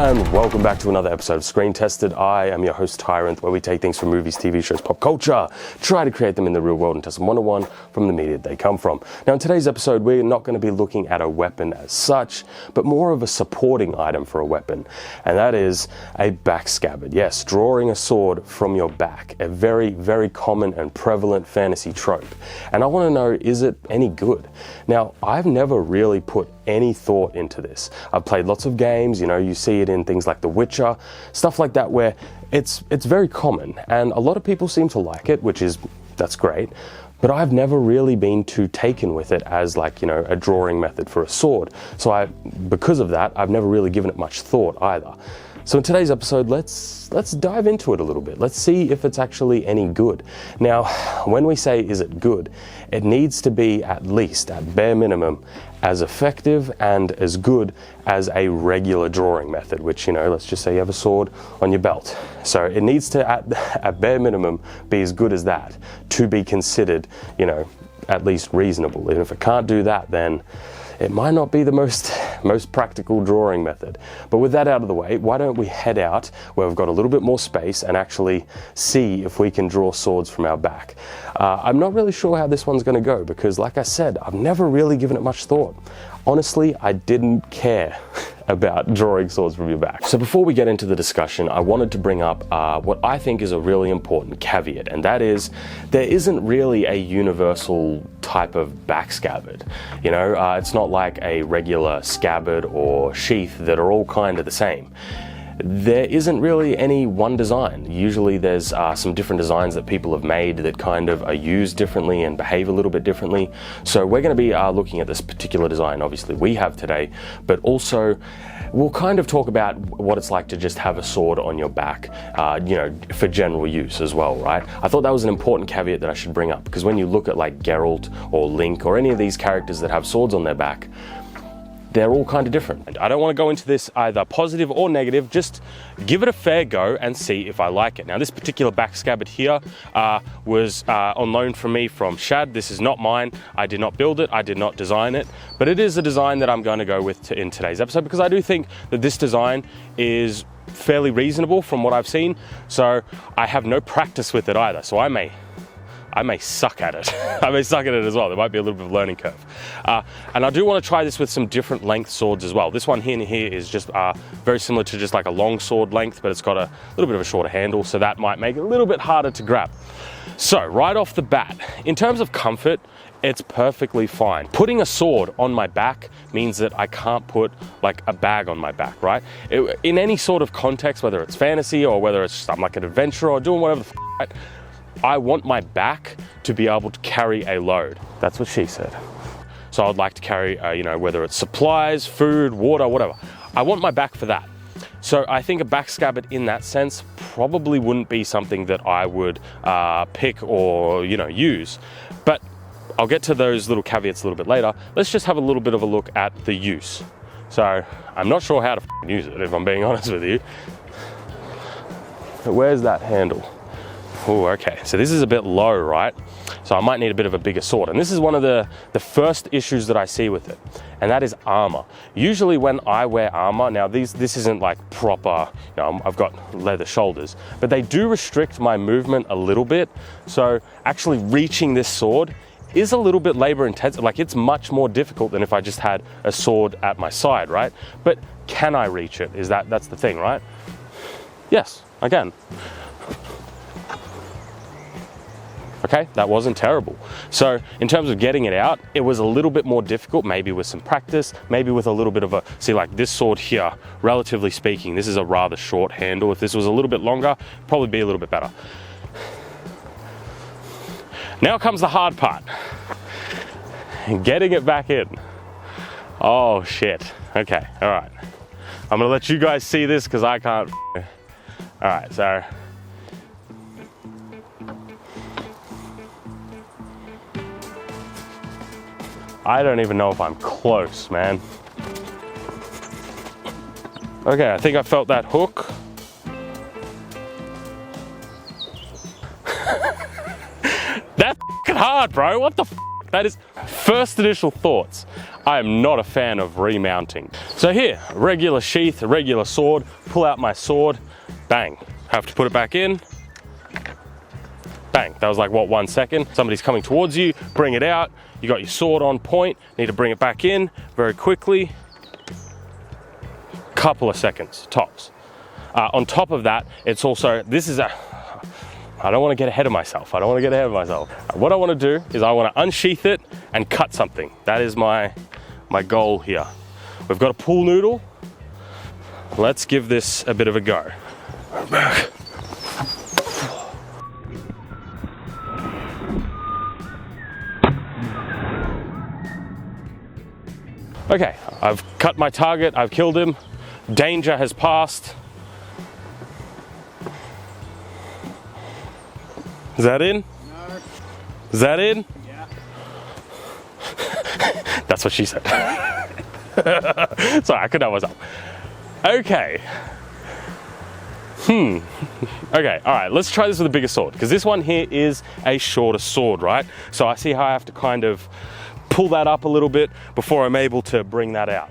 And welcome back to another episode of Screen Tested. I am your host Tyrant, where we take things from movies, TV shows, pop culture, try to create them in the real world and test them one-on-one from the media they come from. Now in today's episode, we're not going to be looking at a weapon as such, but more of a supporting item for a weapon, and that is a back scabbard. Yes, drawing a sword from your back, a very, very common and prevalent fantasy trope. And I want to know, is it any good? Now, I've never really put any thought into this. I've played lots of games, you see it in things like The Witcher, stuff like that, where it's very common and a lot of people seem to like it, that's great, but I've never really been too taken with it as a drawing method for a sword. So because of that, I've never really given it much thought either. So in today's episode, let's dive into it a little bit. Let's see if it's actually any good. Now, when we say is it good, it needs to be at least, at bare minimum, as effective and as good as a regular drawing method, which, let's just say you have a sword on your belt. So it needs to, at bare minimum, be as good as that to be considered, at least reasonable. And if it can't do that, then it might not be the most practical drawing method. But with that out of the way, why don't we head out where we've got a little bit more space and actually see if we can draw swords from our back. I'm not really sure how this one's going to go because, like I said, I've never really given it much thought. Honestly, I didn't care about drawing swords from your back. So before we get into the discussion, I wanted to bring up what I think is a really important caveat, and that is there isn't really a universal type of back scabbard. It's not like a regular scabbard or sheath that are all kind of the same. There isn't really any one design. Usually there's some different designs that people have made that kind of are used differently and behave a little bit differently. So we're going to be looking at this particular design, obviously we have today, but also we'll kind of talk about what it's like to just have a sword on your back, for general use as well, right? I thought that was an important caveat that I should bring up, because when you look at like Geralt or Link or any of these characters that have swords on their back, they're all kind of different. I don't want to go into this either positive or negative, just give it a fair go and see if I like it. Now, this particular back scabbard here was on loan from me from Shad. This is not mine. I did not build it. I did not design it, but it is a design that I'm going to go with in today's episode because I do think that this design is fairly reasonable from what I've seen. So I have no practice with it either. So I may suck at it. I may suck at it as well. There might be a little bit of a learning curve. And I do want to try this with some different length swords as well. This one here and here is just very similar to just like a long sword length, but it's got a little bit of a shorter handle, so that might make it a little bit harder to grab. So right off the bat, in terms of comfort, it's perfectly fine. Putting a sword on my back means that I can't put like a bag on my back, right? In any sort of context, whether it's fantasy or whether it's I'm like an adventurer or doing whatever the right? I want my back to be able to carry a load. That's what she said. So I'd like to carry, whether it's supplies, food, water, whatever. I want my back for that. So I think a back scabbard in that sense probably wouldn't be something that I would pick or, use. But I'll get to those little caveats a little bit later. Let's just have a little bit of a look at the use. So I'm not sure how to use it, if I'm being honest with you. But where's that handle? Oh, okay, so this is a bit low, right? So I might need a bit of a bigger sword. And this is one of the first issues that I see with it, and that is armor. Usually when I wear armor, now this isn't like proper, I've got leather shoulders, but they do restrict my movement a little bit. So actually reaching this sword is a little bit labor intensive. Like it's much more difficult than if I just had a sword at my side, right? But can I reach it? That's the thing, right? Yes, I can. Okay, that wasn't terrible. So in terms of getting it out, it was a little bit more difficult, maybe with some practice, maybe with a little bit of see like this sword here, relatively speaking, this is a rather short handle. If this was a little bit longer, probably be a little bit better. Now comes the hard part. Getting it back in. Oh shit. Okay, all right. I'm gonna let you guys see this because I can't. All right, so. I don't even know if I'm close, man. Okay, I think I felt that hook. That's hard, bro. What the f? That is first initial thoughts. I am not a fan of remounting. So here, regular sheath, a regular sword, pull out my sword, bang. Have to put it back in, bang. That was like, what, 1 second? Somebody's coming towards you, bring it out. You got your sword on point, need to bring it back in very quickly. Couple of seconds, tops. On top of that, it's also, I don't want to get ahead of myself. What I want to do is I want to unsheath it and cut something. That is my goal here. We've got a pool noodle. Let's give this a bit of a go. Okay, I've cut my target, I've killed him. Danger has passed. Is that in? No. Is that in? Yeah. That's what she said. Sorry, I couldn't help myself. Okay. Okay, all right, let's try this with a bigger sword, because this one here is a shorter sword, right? So I see how I have to kind of pull that up a little bit before I'm able to bring that out.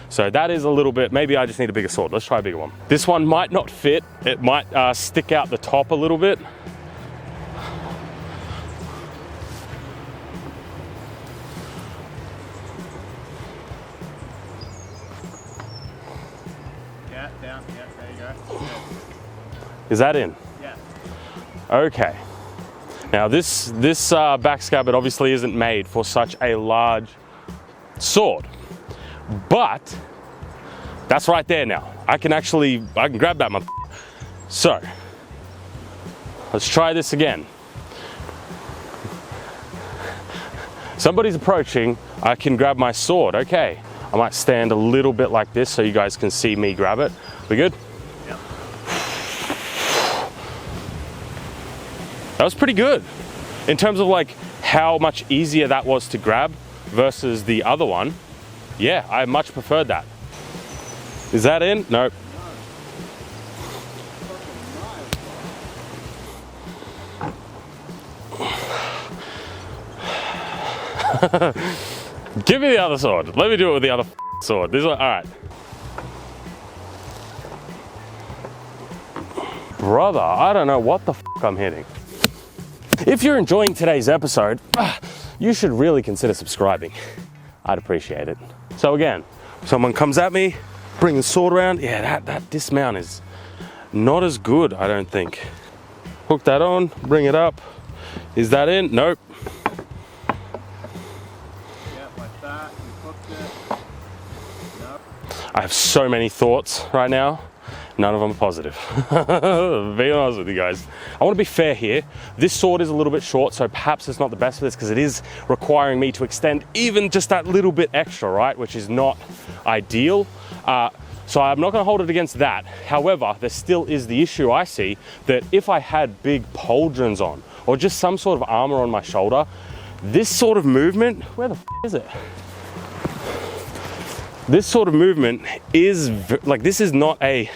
So that is a little bit, maybe I just need a bigger sword. Let's try a bigger one. This one might not fit. It might stick out the top a little bit. Yeah, down. Yeah, there you go. Good. Is that in? Yeah. Okay. Now this back scabbard obviously isn't made for such a large sword, but that's right there now. I can grab that one. So, let's try this again. Somebody's approaching, I can grab my sword, okay. I might stand a little bit like this so you guys can see me grab it. We good? Yeah. That was pretty good. In terms of like how much easier that was to grab versus the other one. Yeah, I much preferred that. Is that in? Nope. Give me the other sword. Let me do it with the other sword. This one, all right. Brother, I don't know what the I'm hitting. If you're enjoying today's episode, you should really consider subscribing. I'd appreciate it. So again, someone comes at me, bring the sword around. Yeah, that dismount is not as good, I don't think. Hook that on, bring it up. Is that in? Nope. Yeah, like that. You hooked it. Nope. I have so many thoughts right now. None of them are positive. Being honest with you guys. I want to be fair here. This sword is a little bit short, so perhaps it's not the best for this because it is requiring me to extend even just that little bit extra, right? Which is not ideal. So I'm not going to hold it against that. However, there still is the issue I see that if I had big pauldrons on or just some sort of armor on my shoulder, this sort of movement, where the is it? This sort of movement is like, this is not a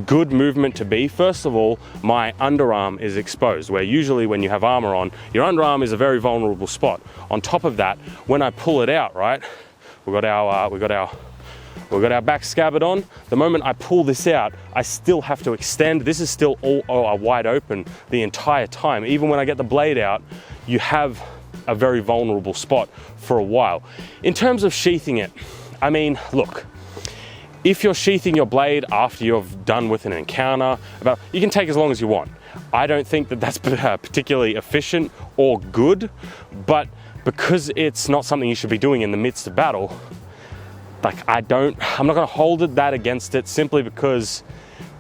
good movement to be. First of all, my underarm is exposed, where usually when you have armor on, your underarm is a very vulnerable spot. On top of that, when I pull it out, right, we got our back scabbard on. The moment I pull this out, I still have to extend. This is still all wide open the entire time. Even when I get the blade out, you have a very vulnerable spot for a while. In terms of sheathing it, I mean, look, if you're sheathing your blade after you've done with an encounter, you can take as long as you want. I don't think that that's particularly efficient or good, but because it's not something you should be doing in the midst of battle, like I'm not gonna hold that against it simply because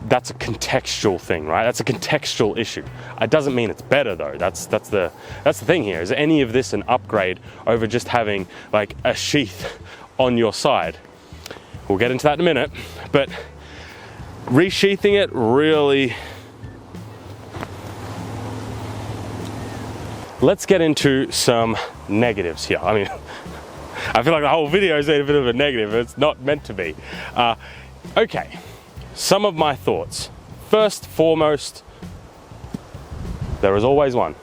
that's a contextual thing, right? That's a contextual issue. It doesn't mean it's better though. That's the thing here. Is any of this an upgrade over just having like a sheath on your side? We'll get into that in a minute, but resheathing it really. Let's get into some negatives here. I mean, I feel like the whole video is a bit of a negative. It's not meant to be. Okay, some of my thoughts. First, foremost, there is always one.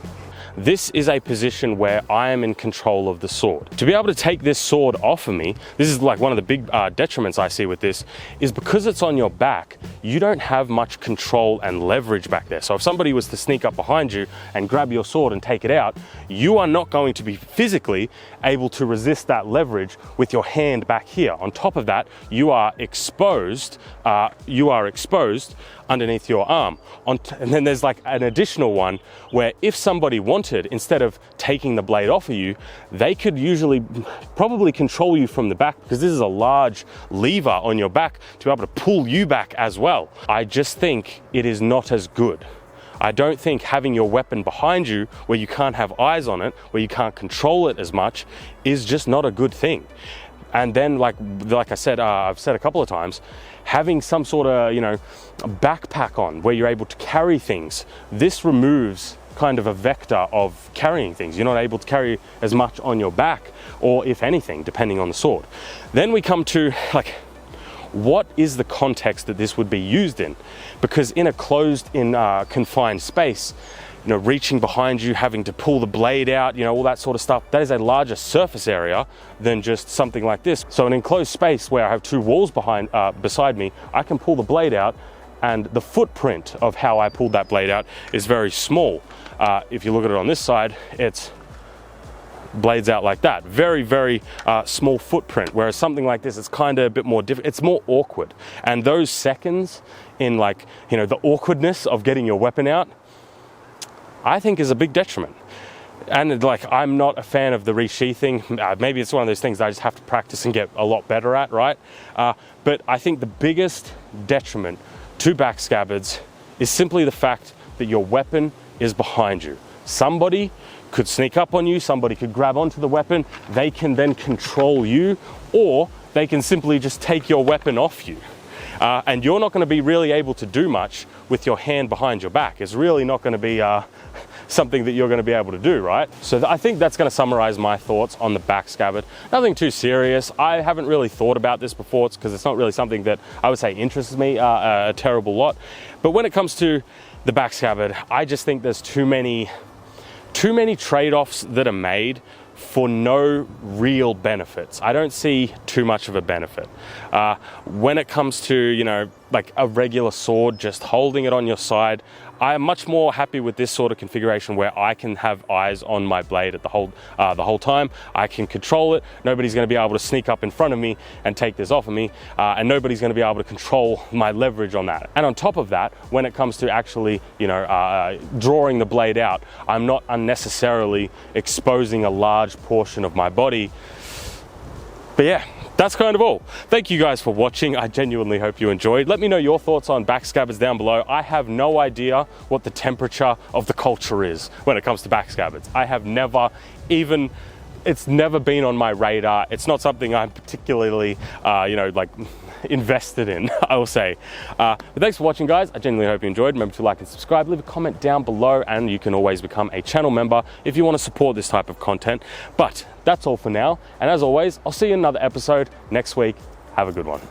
this is a position where I am in control of the sword. To be able to take this sword off of me, this is like one of the big detriments I see with this, is because it's on your back, you don't have much control and leverage back there. So if somebody was to sneak up behind you and grab your sword and take it out, you are not going to be physically able to resist that leverage with your hand back here. On top of that, you are exposed underneath your arm. And then there's like an additional one where if somebody wanted, instead of taking the blade off of you, they could usually probably control you from the back, because this is a large lever on your back to be able to pull you back as well. I just think it is not as good. I don't think having your weapon behind you where you can't have eyes on it, where you can't control it as much, is just not a good thing. And then like I said, I've said a couple of times, having some sort of, backpack on where you're able to carry things, this removes kind of a vector of carrying things. You're not able to carry as much on your back, or if anything, depending on the sword. Then we come to like, what is the context that this would be used in? Because in a closed, confined space, reaching behind you, having to pull the blade out, all that sort of stuff, that is a larger surface area than just something like this. So an enclosed space where I have two walls beside me, I can pull the blade out, and the footprint of how I pulled that blade out is very small. If you look at it on this side, it's blades out like that. Very, very small footprint. Whereas something like this, it's kind of a bit more different. It's more awkward. And those seconds in the awkwardness of getting your weapon out, I think is a big detriment. And I'm not a fan of the resheathing. Maybe it's one of those things that I just have to practice and get a lot better at, right? But I think the biggest detriment to back scabbards is simply the fact that your weapon is behind you. Somebody could sneak up on you, somebody could grab onto the weapon, they can then control you, or they can simply just take your weapon off you. And you're not going to be really able to do much with your hand behind your back. It's really not going to be something that you're going to be able to do, right? So I think that's going to summarize my thoughts on the back scabbard. Nothing too serious. I haven't really thought about this before, because it's not really something that I would say interests me a terrible lot. But when it comes to the back scabbard, I just think there's too many trade-offs that are made for no real benefits. I don't see too much of a benefit. When it comes to, like a regular sword, just holding it on your side, I am much more happy with this sort of configuration where I can have eyes on my blade at the whole time. I can control it. Nobody's going to be able to sneak up in front of me and take this off of me, and nobody's going to be able to control my leverage on that. And on top of that, when it comes to actually, drawing the blade out, I'm not unnecessarily exposing a large portion of my body. But yeah, that's kind of all. Thank you guys for watching. I genuinely hope you enjoyed. Let me know your thoughts on back scabbards down below. I have no idea what the temperature of the culture is when it comes to back scabbards. I have never even, it's never been on my radar. It's not something I'm particularly, invested in, I will say. But thanks for watching, guys. I genuinely hope you enjoyed. Remember to like and subscribe, leave a comment down below, and you can always become a channel member if you want to support this type of content. But that's all for now. And as always, I'll see you in another episode next week. Have a good one.